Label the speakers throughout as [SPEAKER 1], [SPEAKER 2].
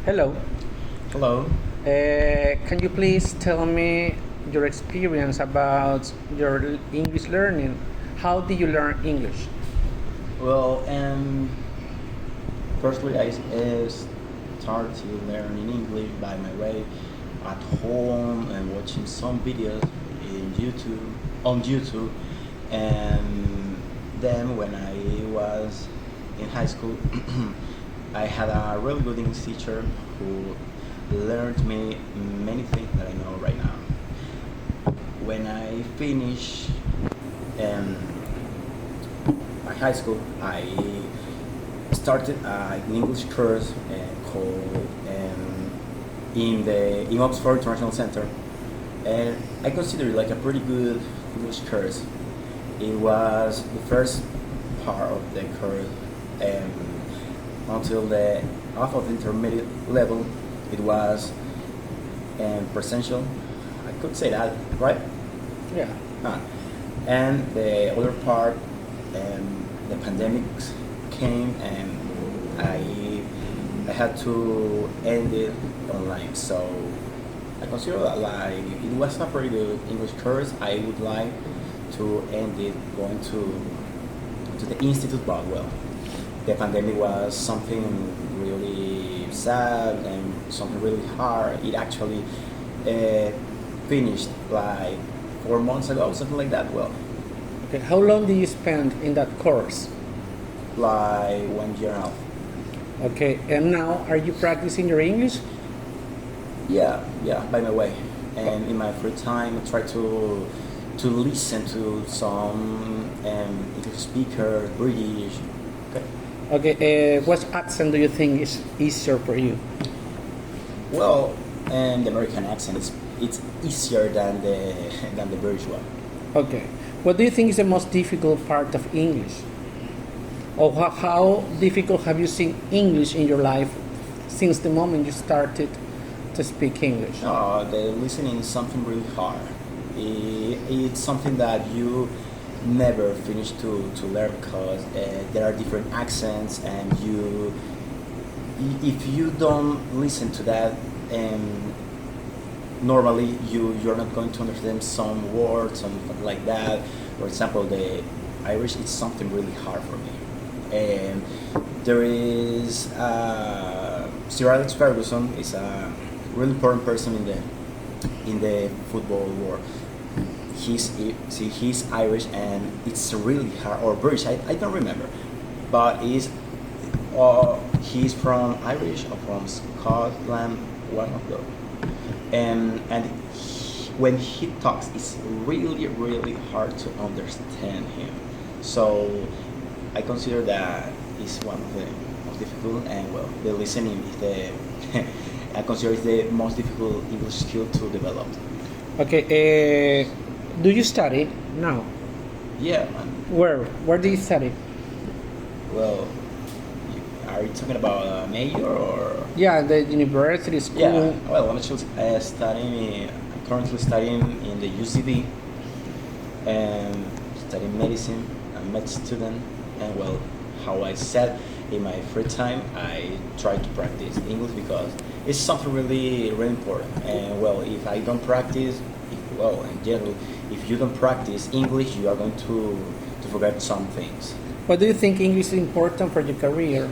[SPEAKER 1] Hello.
[SPEAKER 2] Hello.
[SPEAKER 1] Can you please tell me your experience about your English learning? How did you learn English?
[SPEAKER 2] Well, firstly, I started to learning English by my way at home and watching some videos on YouTube, and then when I was in high school, I had a really good English teacher who learned me many things that I know right now. When I finished um, my high school, I started an English course called in Oxford International Center, and I consider it like a pretty good English course. It was the first part of the course, and until the half of the intermediate level, it was presential. I could say that, right?
[SPEAKER 1] Yeah.
[SPEAKER 2] Ah. And the other part, the pandemic came, and I had to end it online. So I consider that like it was a pretty good English course. I would like to end it going to the institute, but well, the pandemic was something really sad and something really hard. It actually finished like 4 months ago, something like that. Well,
[SPEAKER 1] Okay. How long did you spend in that course?
[SPEAKER 2] like 1 year and a half.
[SPEAKER 1] Okay. And now, are you practicing your English?
[SPEAKER 2] Yeah, by my way. And in my free time, I try to listen to some English speaker, British. Okay.
[SPEAKER 1] Okay. What accent do you think is easier for you?
[SPEAKER 2] Well, and the American accent is it's easier than the than the British one.
[SPEAKER 1] Okay. What do you think is the most difficult part of English? Or how difficult have you seen English in your life since the moment you started to speak English?
[SPEAKER 2] The listening is something really hard. It's something that you never finish to learn because there are different accents, and if you don't listen to that, normally you're not going to understand some words, something like that. For example, the Irish is something really hard for me. And there is Sir Alex Ferguson is a really important person in the football world. He's Irish, and it's really hard, or British. I don't remember, but he's from Irish or from Scotland, one of those. When he talks, it's really hard to understand him. So I consider that is one of the most difficult, and well, the listening is the I consider it's the most difficult English skill to develop.
[SPEAKER 1] Okay. Do you study now?
[SPEAKER 2] Yeah, man.
[SPEAKER 1] Where do you study?
[SPEAKER 2] Well, are you talking about a major or?
[SPEAKER 1] Yeah, the university school.
[SPEAKER 2] Yeah, well, I'm actually currently studying in the UCB and studying medicine. I'm a med student, and well, how I said, in my free time, I try to practice English because it's something really important. And well, if I don't practice, in general, if you don't practice English, you are going to forget some things.
[SPEAKER 1] What do you think English is important for your career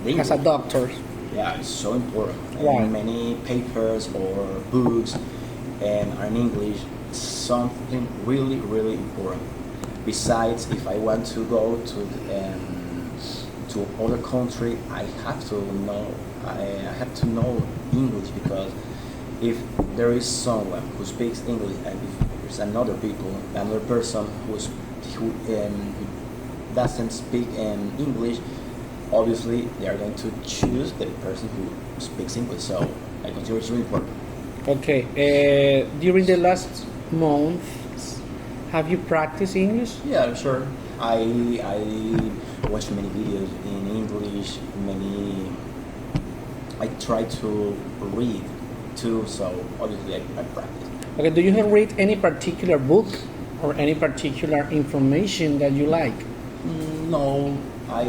[SPEAKER 2] The
[SPEAKER 1] as a
[SPEAKER 2] English,
[SPEAKER 1] doctor?
[SPEAKER 2] yeah, it's so important.
[SPEAKER 1] Right.
[SPEAKER 2] And many papers or books are in English. It's something really important. Besides, if I want to go to other country, I have to know English, because if there is someone who speaks English, and if there's another person who doesn't speak English, obviously they are going to choose the person who speaks English. So I consider it's really important.
[SPEAKER 1] Okay. During the last months, have you practiced English?
[SPEAKER 2] Yeah, sure. I watch many videos in English. I try to read too. So obviously I practice.
[SPEAKER 1] Okay. Do you have read any particular book or any particular information that you like?
[SPEAKER 2] No, I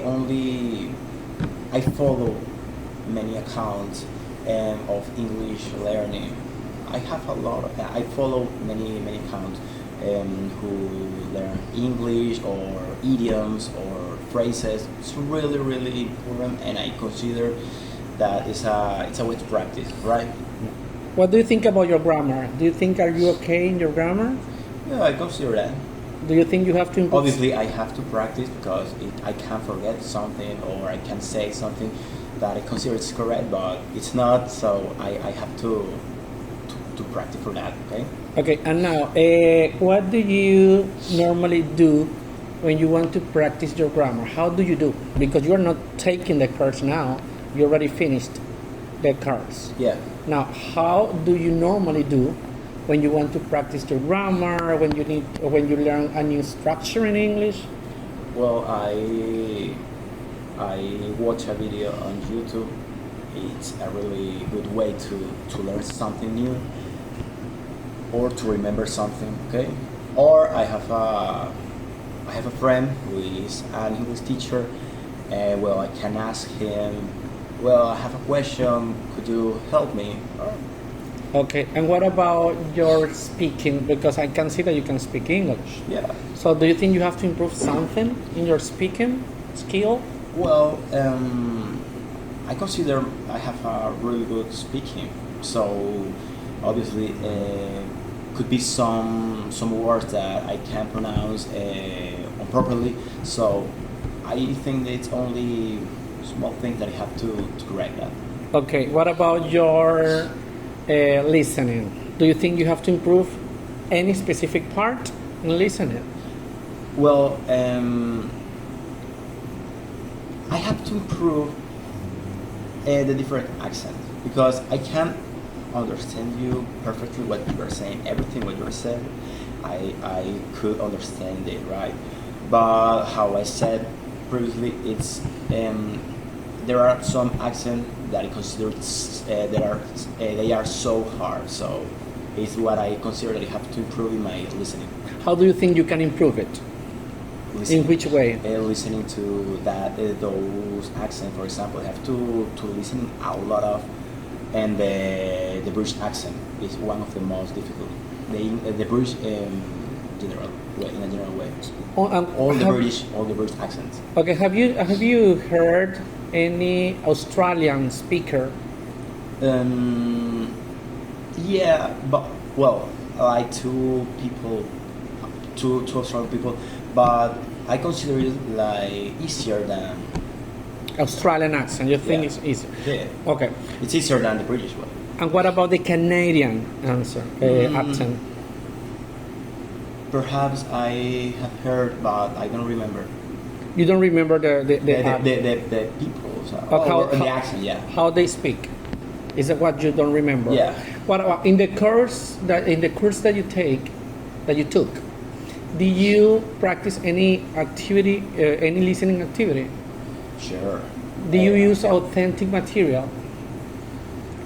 [SPEAKER 2] only I follow many accounts of English learning. I have a lot. I follow many accounts who learn English or idioms or phrases. It's really important, and I consider that it's a way to practice, right?
[SPEAKER 1] What do you think about your grammar? Do you think are you okay in your grammar?
[SPEAKER 2] Yeah, I consider that.
[SPEAKER 1] Do you think you have to improve?
[SPEAKER 2] Obviously, I have to practice because I can forget something or I can say something that I consider is correct, but it's not. So I have to practice for that. Okay.
[SPEAKER 1] Okay, and now, what do you normally do when you want to practice your grammar? How do you do? Because you're not taking the course now; you already finished the course.
[SPEAKER 2] Yeah.
[SPEAKER 1] Now, how do you normally do when you want to practice your grammar? When you learn a new structure in English?
[SPEAKER 2] Well, I watch a video on YouTube. It's a really good way to learn something new or to remember something. Okay. Or I have a friend who is an English teacher. Well, I can ask him. Well, I have a question. Could you help me?
[SPEAKER 1] Okay, and what about your speaking? Because I can see that you can speak English.
[SPEAKER 2] Yeah.
[SPEAKER 1] So do you think you have to improve something in your speaking skill?
[SPEAKER 2] Well, I consider I have a really good speaking. So obviously, could be some words that I can't pronounce improperly. So I think that it's only small things that I have to correct that.
[SPEAKER 1] Okay, what about your listening? Do you think you have to improve any specific part in listening?
[SPEAKER 2] Well, I have to improve the different accents because I can't understand you perfectly what you are saying. Everything what you are saying, I could understand it, right? But how I said previously, it's there are some accents that I consider they are so hard. So it's what I consider that I have to improve in my listening.
[SPEAKER 1] How do you think you can improve it?
[SPEAKER 2] Listening,
[SPEAKER 1] in which way?
[SPEAKER 2] Listening to that those accents, for example, I have to listen a lot of, and the British accent is one of the most difficult. The British general way, in a general way. All the British accents.
[SPEAKER 1] Okay, have you heard any Australian speaker?
[SPEAKER 2] Yeah, but well, like two Australian people, but I consider it like easier than
[SPEAKER 1] Australian accent. You think it's easier?
[SPEAKER 2] Yeah.
[SPEAKER 1] Okay.
[SPEAKER 2] It's easier than the British one.
[SPEAKER 1] And what about the Canadian accent?
[SPEAKER 2] Perhaps I have heard, but I don't remember.
[SPEAKER 1] You don't remember the
[SPEAKER 2] people, so, the accent, yeah.
[SPEAKER 1] How they speak? Is it what you don't remember?
[SPEAKER 2] Yeah.
[SPEAKER 1] What about in the course that you took? Did you practice any activity, any listening activity?
[SPEAKER 2] Sure.
[SPEAKER 1] Do you use authentic material?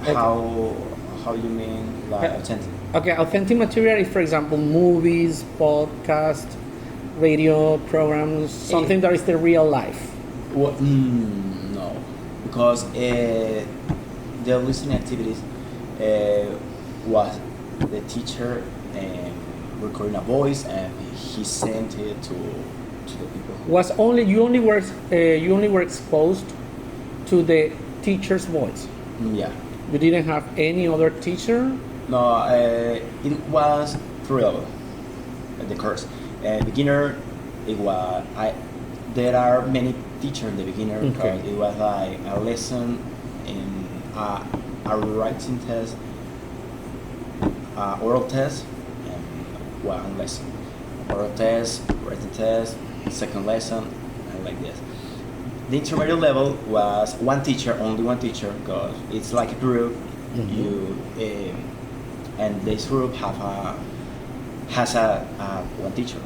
[SPEAKER 2] How you mean like authentic?
[SPEAKER 1] Okay, authentic material is, for example, movies, podcasts, radio programs, something that is the real life.
[SPEAKER 2] Well, no, because the listening activities was the teacher recording a voice and he sent it to the people.
[SPEAKER 1] You only were exposed to the teacher's voice.
[SPEAKER 2] Yeah.
[SPEAKER 1] You didn't have any other teacher?
[SPEAKER 2] No, it was thrill the course. Beginner, it was there are many teachers in the beginner.
[SPEAKER 1] Okay.
[SPEAKER 2] It was like a lesson in a writing test, oral test, and one lesson. Oral test, writing test, second lesson, and like this. The intermediate level was only one teacher, because it's like a group. Mm-hmm. And this group has one teacher,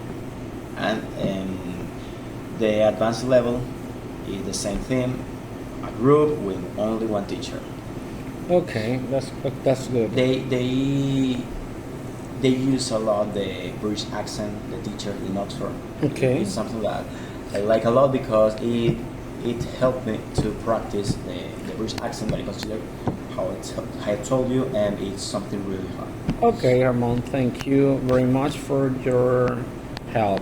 [SPEAKER 2] and the advanced level is the same thing, a group with only one teacher.
[SPEAKER 1] Okay, that's good.
[SPEAKER 2] They use a lot the British accent, the teacher in Oxford.
[SPEAKER 1] Okay.
[SPEAKER 2] It's something that I like a lot because it it helped me to practice the British accent that I consider how I told you, and it's something really hard.
[SPEAKER 1] Okay, Ramon, thank you very much for your help.